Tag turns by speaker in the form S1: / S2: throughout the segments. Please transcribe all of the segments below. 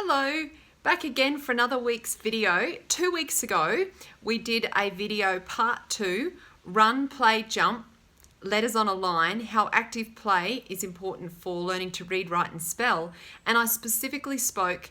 S1: Hello, back again for another week's video. 2 weeks ago, we did a video part 2, run, play, jump, letters on a line, how active play is important for learning to read, write and spell. And I specifically spoke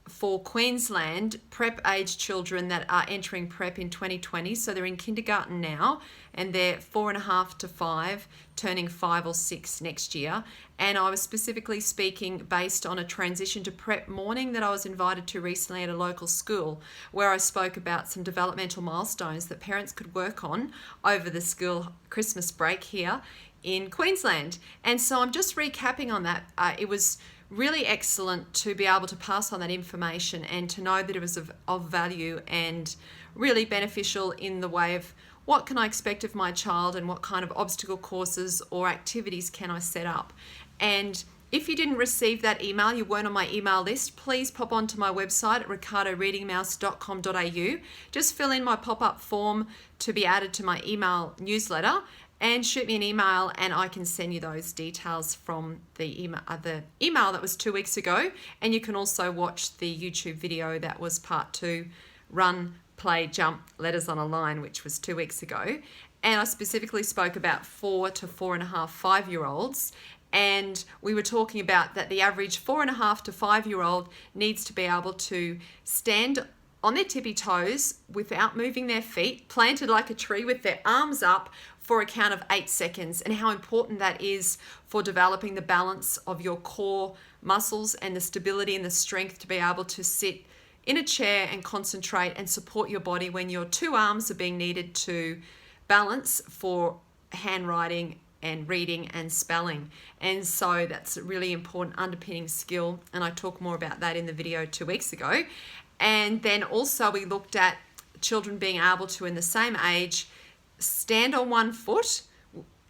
S1: for Queensland prep age children that are entering prep in 2020. So they're in kindergarten now and they're 4.5 to 5, turning 5 or 6 next year. And I was specifically speaking based on a transition to prep morning that I was invited to recently at a local school, where I spoke about some developmental milestones that parents could work on over the school Christmas break here in Queensland. And so I'm just recapping on that. It was really excellent to be able to pass on that information and to know that it was of value and really beneficial in the way of what can I expect of my child and what kind of obstacle courses or activities can I set up. And if you didn't receive that email, you weren't on my email list, please pop onto my website at ricardoreadingmouse.com.au. Just fill in my pop-up form to be added to my email newsletter and shoot me an email and I can send you those details from the email that was 2 weeks ago. And you can also watch the YouTube video that was part 2, run, play, jump, letters on a line, which was 2 weeks ago. And I specifically spoke about 4 to 4.5, 5-year-olds. And we were talking about that the average 4.5 to 5-year-old needs to be able to stand on their tippy toes without moving their feet, planted like a tree with their arms up for a count of 8 seconds, and how important that is for developing the balance of your core muscles and the stability and the strength to be able to sit in a chair and concentrate and support your body when your 2 arms are being needed to balance for handwriting and reading and spelling. And so that's a really important underpinning skill, and I talk more about that in the video 2 weeks ago. And then also we looked at children being able to, in the same age, stand on one foot,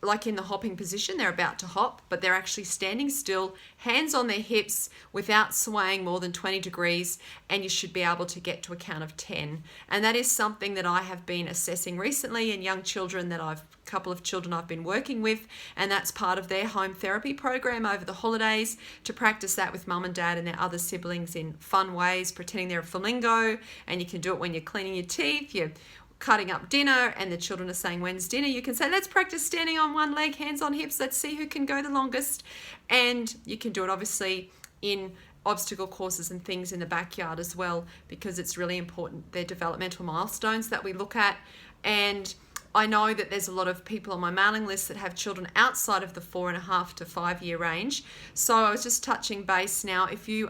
S1: like in the hopping position. They're about to hop, but they're actually standing still, hands on their hips without swaying more than 20 degrees, and you should be able to get to a count of 10. And that is something that I have been assessing recently in young children that a couple of children I've been working with, and that's part of their home therapy program over the holidays, to practice that with mum and dad and their other siblings in fun ways, pretending they're a flamingo. And you can do it when you're cleaning your teeth, you're cutting up dinner and the children are saying, when's dinner? You can say, let's practice standing on one leg, hands on hips, let's see who can go the longest. And you can do it obviously in obstacle courses and things in the backyard as well, because it's really important. They're developmental milestones that we look at. And I know that there's a lot of people on my mailing list that have children outside of the 4.5 to 5 year range. So I was just touching base now. If you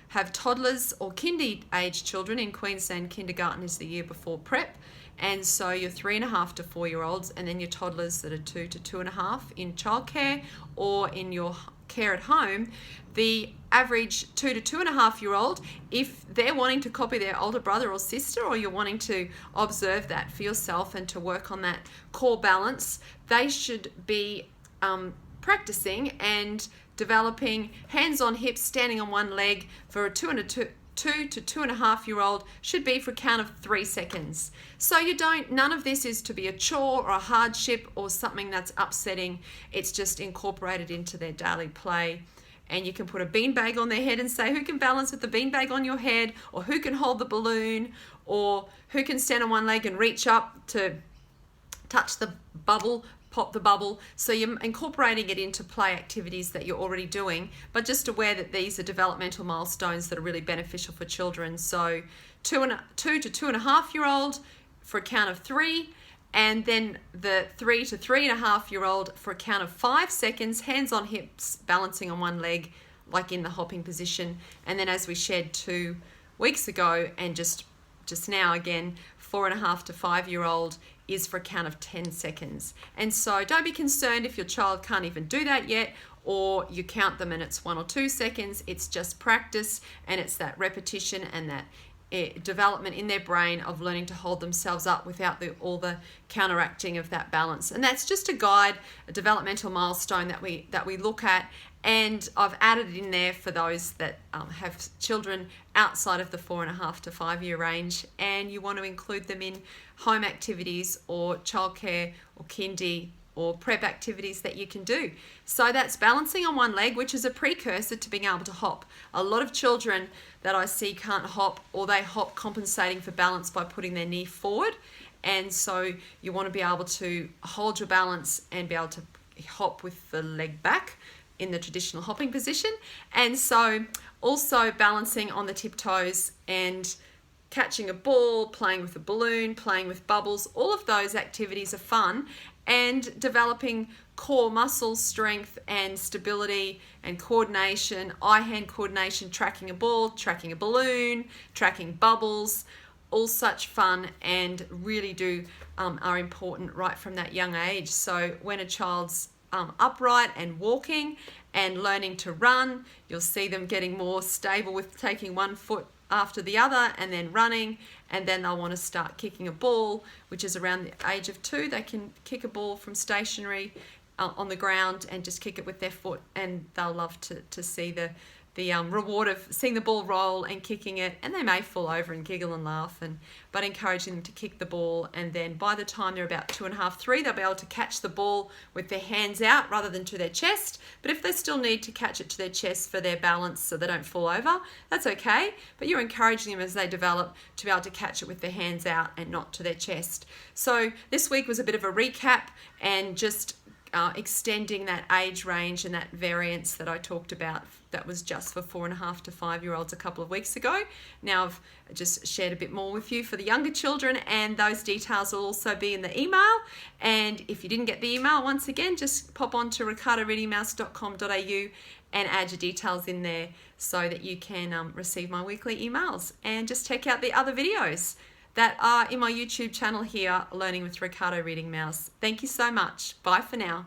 S1: have toddlers or kindy age children, in Queensland, kindergarten is the year before prep. And so your 3.5 to 4 year olds, and then your toddlers that are 2 to 2.5 in childcare or in your care at home, the average 2 to 2.5 year old, if they're wanting to copy their older brother or sister, or you're wanting to observe that for yourself and to work on that core balance, they should be practicing and developing hands on hips, standing on one leg for a 2 to 2.5 year old should be for a count of 3 seconds. So none of this is to be a chore or a hardship or something that's upsetting. It's just incorporated into their daily play. And you can put a beanbag on their head and say, who can balance with the beanbag on your head, or who can hold the balloon, or who can stand on one leg and reach up to touch the bubble, pop the bubble. So you're incorporating it into play activities that you're already doing, but just aware that these are developmental milestones that are really beneficial for children. So 2 to 2.5 year old for a count of 3, and then the 3 to 3.5 year old for a count of 5 seconds, hands on hips, balancing on one leg, like in the hopping position. And then, as we shared 2 weeks ago, and just now again, 4.5 to 5 year old is for a count of 10 seconds. And so don't be concerned if your child can't even do that yet, or you count them and it's 1 or 2 seconds. It's just practice, and it's that repetition and that development in their brain of learning to hold themselves up without all the counteracting of that balance. And that's just a guide, a developmental milestone that we look at. And I've added in there for those that have children outside of the 4.5 to 5 year range, and you want to include them in home activities or childcare or kindy or prep activities that you can do. So that's balancing on one leg, which is a precursor to being able to hop. A lot of children that I see can't hop, or they hop compensating for balance by putting their knee forward. And so you want to be able to hold your balance and be able to hop with the leg back in the traditional hopping position. And so also balancing on the tiptoes and catching a ball, playing with a balloon, playing with bubbles, all of those activities are fun, and developing core muscle strength and stability and coordination, eye-hand coordination, tracking a ball, tracking a balloon, tracking bubbles, all such fun, and really are important right from that young age. So when a child's upright and walking and learning to run, you'll see them getting more stable with taking one foot after the other and then running, and then they'll want to start kicking a ball, which is around the age of 2. They can kick a ball from stationary on the ground and just kick it with their foot, and they'll love to see the reward of seeing the ball roll and kicking it, and they may fall over and giggle and laugh, but encouraging them to kick the ball, and then by the time they're about 2.5, 3, they'll be able to catch the ball with their hands out rather than to their chest. But if they still need to catch it to their chest for their balance so they don't fall over, that's okay, but you're encouraging them as they develop to be able to catch it with their hands out and not to their chest. So this week was a bit of a recap and just extending that age range and that variance that I talked about that was just for 4.5 to 5-year-olds a couple of weeks ago. Now I've just shared a bit more with you for the younger children, and those details will also be in the email. And if you didn't get the email, once again, just pop on to ricardoreadingmouse.com.au and add your details in there so that you can receive my weekly emails, and just check out the other videos that are in my YouTube channel here, Learning with Ricardo Reading Mouse. Thank you so much. Bye for now.